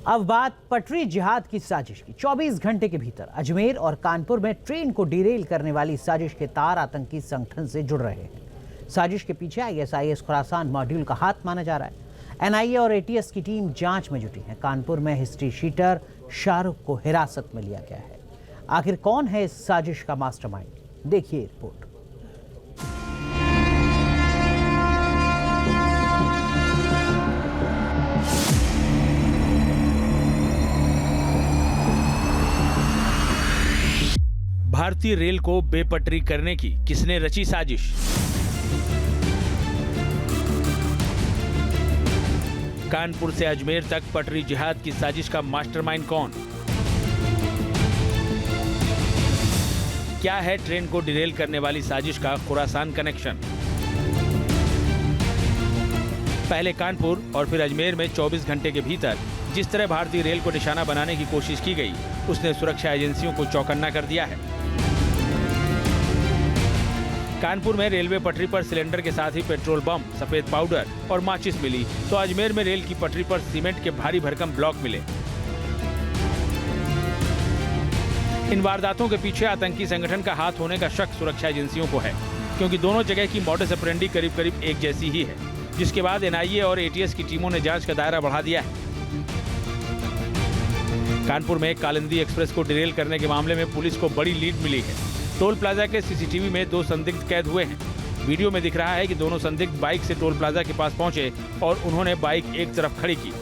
अब बात पटरी जिहाद की साजिश की। 24 घंटे के भीतर अजमेर और कानपुर में ट्रेन को डिरेल करने वाली साजिश के तार आतंकी संगठन से जुड़ रहे हैं। साजिश के पीछे आईएसआईएस खुरासान मॉड्यूल का हाथ माना जा रहा है। एनआईए और एटीएस की टीम जांच में जुटी है। कानपुर में हिस्ट्री शीटर शाहरुख को हिरासत में लिया गया है। आखिर कौन है इस साजिश का मास्टरमाइंड, देखिए रिपोर्ट। भारतीय रेल को बेपटरी करने की किसने रची साजिश? कानपुर से अजमेर तक पटरी जिहाद की साजिश का मास्टरमाइंड कौन? क्या है ट्रेन को डिरेल करने वाली साजिश का खुरासान कनेक्शन? पहले कानपुर और फिर अजमेर में 24 घंटे के भीतर जिस तरह भारतीय रेल को निशाना बनाने की कोशिश की गई, उसने सुरक्षा एजेंसियों को चौकन्ना कर दिया है। कानपुर में रेलवे पटरी पर सिलेंडर के साथ ही पेट्रोल बम, सफेद पाउडर और माचिस मिली, तो अजमेर में रेल की पटरी पर सीमेंट के भारी भरकम ब्लॉक मिले। इन वारदातों के पीछे आतंकी संगठन का हाथ होने का शक सुरक्षा एजेंसियों को है, क्योंकि दोनों जगह की मॉडस ऑपरेंडी करीब करीब एक जैसी ही है, जिसके बाद एनआईए और एटीएस की टीमों ने जांच का दायरा बढ़ा दिया है। कानपुर में कालिंदी एक्सप्रेस को डिरेल करने के मामले में पुलिस को बड़ी लीड मिली है। टोल प्लाजा के सीसीटीवी में 2 संदिग्ध कैद हुए हैं। वीडियो में दिख रहा है कि दोनों संदिग्ध बाइक से टोल प्लाजा के पास पहुंचे और उन्होंने बाइक एक तरफ खड़ी की।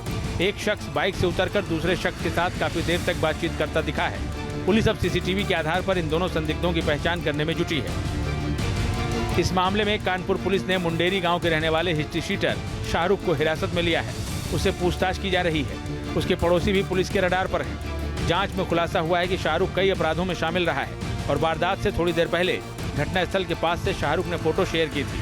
एक शख्स बाइक से उतरकर दूसरे शख्स के साथ काफी देर तक बातचीत करता दिखा है। पुलिस अब सीसीटीवी के आधार पर इन दोनों संदिग्धों की पहचान करने में जुटी है। इस मामले में कानपुर पुलिस ने मुंडेरी गाँव के रहने वाले हिस्ट्री शीटर शाहरुख को हिरासत में लिया है। उससे पूछताछ की जा रही है। उसके पड़ोसी भी पुलिस के रडार पर हैं। जांच में खुलासा हुआ है कि शाहरुख कई अपराधों में शामिल रहा है और वारदात से थोड़ी देर पहले घटनास्थल के पास से शाहरुख ने फोटो शेयर की थी।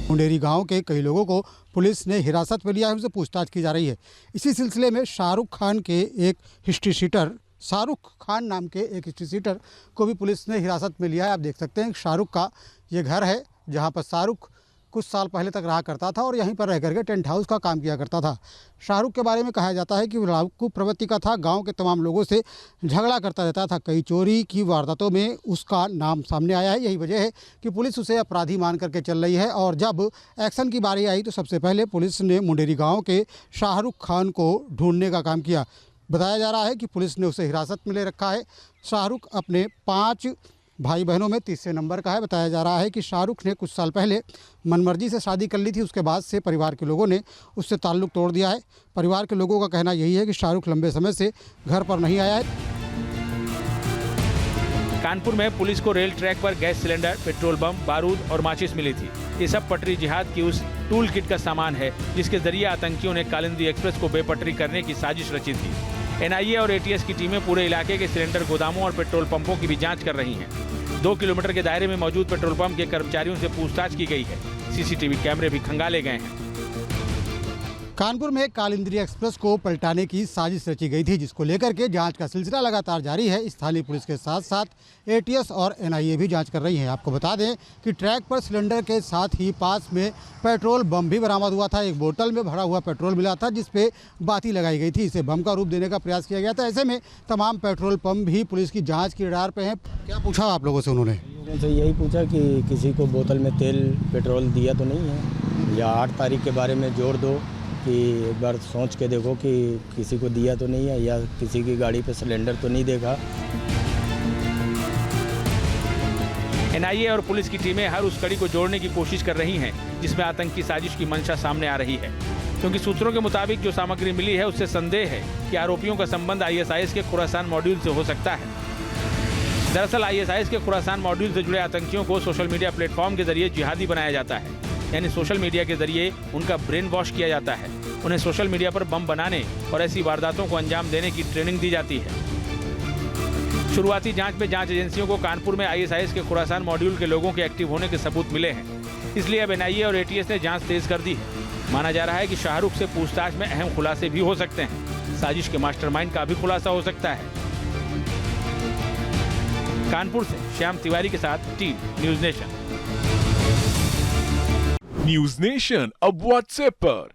मुंडेरी गांव के कई लोगों को पुलिस ने हिरासत में लिया है, उनसे पूछताछ की जा रही है। इसी सिलसिले में शाहरुख खान के एक हिस्ट्री शीटर, शाहरुख खान नाम के एक हिस्ट्री शीटर को भी पुलिस ने हिरासत में लिया है। आप देख सकते हैं शाहरुख का ये घर है, जहाँ पर शाहरुख कुछ साल पहले तक रहा करता था और यहीं पर रह करके टेंट हाउस का काम किया करता था। शाहरुख के बारे में कहा जाता है कि लड़ाकू प्रवृत्ति का था, गांव के तमाम लोगों से झगड़ा करता रहता था। कई चोरी की वारदातों में उसका नाम सामने आया है। यही वजह है कि पुलिस उसे अपराधी मान करके चल रही है। और जब एक्शन की बारी आई तो सबसे पहले पुलिस ने मुंडेरी गाँव के शाहरुख खान को ढूंढने का काम किया। बताया जा रहा है कि पुलिस ने उसे हिरासत में ले रखा है। शाहरुख अपने 5 भाई बहनों में तीसरे नंबर का है। बताया जा रहा है कि शाहरुख ने कुछ साल पहले मनमर्जी से शादी कर ली थी। उसके बाद से परिवार के लोगों ने उससे ताल्लुक़ तोड़ दिया है। परिवार के लोगों का कहना यही है कि शाहरुख लंबे समय से घर पर नहीं आया है। कानपुर में पुलिस को रेल ट्रैक पर गैस सिलेंडर, पेट्रोल बम, बारूद और माचिस मिली थी। ये सब पटरी जिहाद की उस टूल किट का सामान है जिसके जरिए आतंकियों ने कालिंदी एक्सप्रेस को बेपटरी करने की साजिश रची थी। एनआईए और एटीएस की टीमें पूरे इलाके के सिलेंडर गोदामों और पेट्रोल पंपों की भी जांच कर रही हैं। 2 किलोमीटर के दायरे में मौजूद पेट्रोल पंप के कर्मचारियों से पूछताछ की गई है। सीसीटीवी कैमरे भी खंगाले गए हैं। कानपुर में कालिंदी एक्सप्रेस को पलटाने की साजिश रची गई थी, जिसको लेकर के जांच का सिलसिला लगातार जारी है। स्थानीय पुलिस के साथ साथ एटीएस और एनआईए भी जांच कर रही है। आपको बता दें कि ट्रैक पर सिलेंडर के साथ ही पास में पेट्रोल बम भी बरामद हुआ था। एक बोतल में भरा हुआ पेट्रोल मिला था जिस पे बाती लगाई गई थी। इसे बम का रूप देने का प्रयास किया गया था। ऐसे में तमाम पेट्रोल पंप भी पुलिस की जाँच की रडार पर हैं। क्या पूछा आप लोगों से? उन्होंने उनसे यही पूछा कि किसी को बोतल में तेल पेट्रोल दिया तो नहीं है, या 8 तारीख के बारे में जोड़ दो कि एक बार सोच के देखो कि किसी को दिया तो नहीं है, या किसी की गाड़ी पे सिलेंडर तो नहीं देखा। एनआईए और पुलिस की टीमें हर उस कड़ी को जोड़ने की कोशिश कर रही हैं जिसमें आतंकी साजिश की मंशा सामने आ रही है, क्योंकि सूत्रों के मुताबिक जो सामग्री मिली है उससे संदेह है कि आरोपियों का संबंध आईएसआईएस के खुरासान मॉड्यूल से हो सकता है। दरअसल आईएसआईएस के खुरासान मॉड्यूल से जुड़े आतंकियों को सोशल मीडिया प्लेटफॉर्म के जरिए जिहादी बनाया जाता है, यानी सोशल मीडिया के जरिए उनका ब्रेन वॉश किया जाता है। उन्हें सोशल मीडिया पर बम बनाने और ऐसी वारदातों को अंजाम देने की ट्रेनिंग दी जाती है। शुरुआती जांच में जांच एजेंसियों को कानपुर में आईएसआईएस के खुरासान मॉड्यूल के लोगों के एक्टिव होने के सबूत मिले हैं, इसलिए अब एनआईए और एटीएस ने जांच तेज कर दी है। माना जा रहा है कि शाहरुख से पूछताछ में अहम खुलासे भी हो सकते हैं। साजिश के मास्टरमाइंड का भी खुलासा हो सकता है। कानपुर से श्याम तिवारी के साथ team news nation. News nation अब व्हाट्सएप पर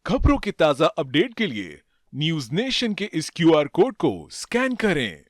खबरों के ताजा अपडेट के लिए न्यूज नेशन के इस QR कोड को स्कैन करें